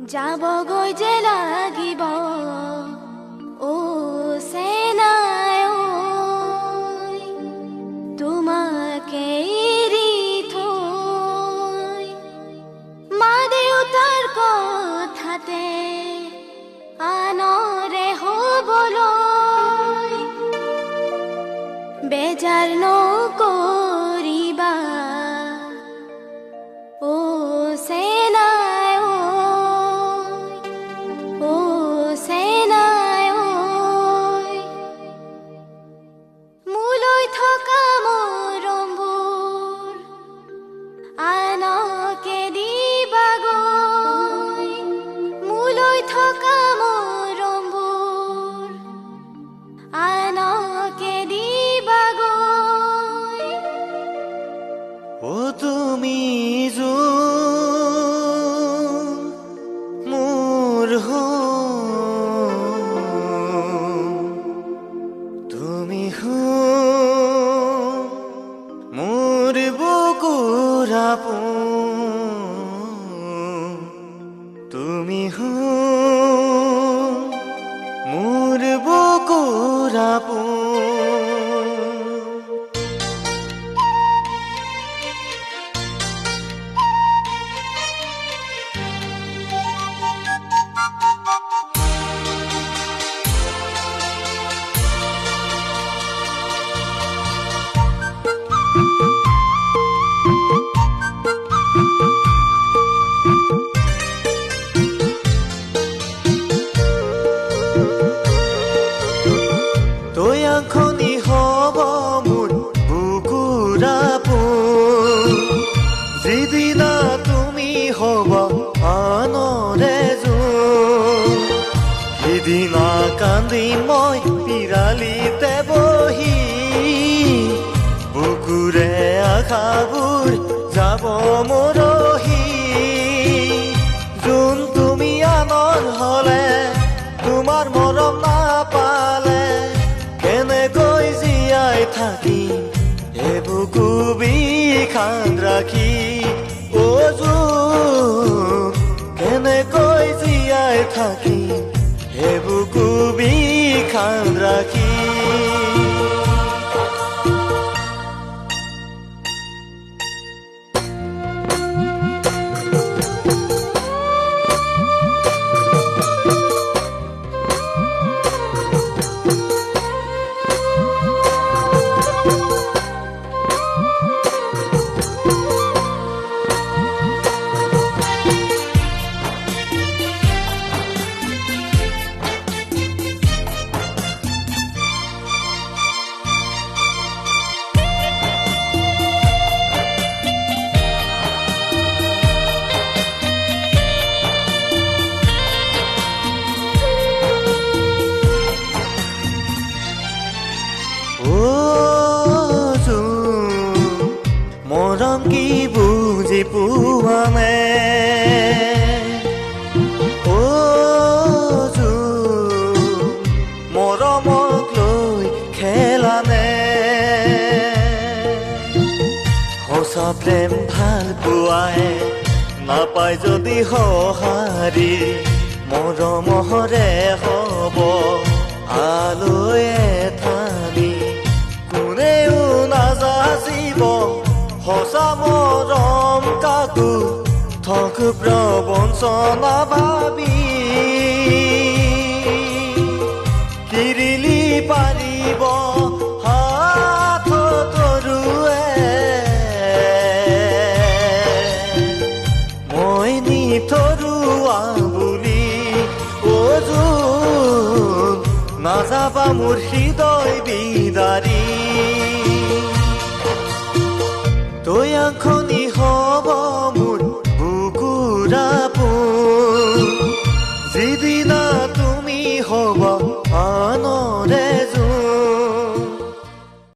যাবগৈ যে লাগিব ও সেনায় তোমাকে এৰি থৈ মা দেউতাৰ কথাতে আনৰে হ'বলৈ বেজাৰ নকৰিবা ও সেনায় ও সেনায় মোলৈ থকা মৰমবোৰ আনকে দিবাগৈ মোলৈ থকা মৰমবোৰ আনকে দিবাগৈ ও তুমি মোৰ তুমি মোৰ বুকুৰ আপোন তুমি মোৰ বুকুৰ আপোন তয়াখনি হব মোৰ বুকুৰ আপোন যিদিনা তুমি হবা আনৰে যোন সিদিনা কান্দি মই পিৰালিতে বহি বুকুৰে আশাবোৰ যাব মৰহি যোন তুমি আনৰ হলে তোমাৰ মৰম নাপালে কেনেকৈ জীয়াই থাকিম এই বুকু বিষান ৰাখি ও যোন কেনেকৈ জীয়াই থাকিম এই বুকু বিষান ৰাখি মৰম কি বুজি পোৱা নাই ও মৰমক লৈ খেলা নে সঁচা প্ৰেম ভাল পোৱাই নাপায় যদি সঁহাৰি মৰমৰে হ'ব আলৈয়ে থানি কোনেও নাজাচিব সঁচা মৰম কাকো ঠগ প্ৰবঞ্চনা ভাবি কিৰিলি পাৰিব হাত তৰুৱে মই নিথৰুৱা বুলি ও যোন নাযাবা মোৰ হৃদয়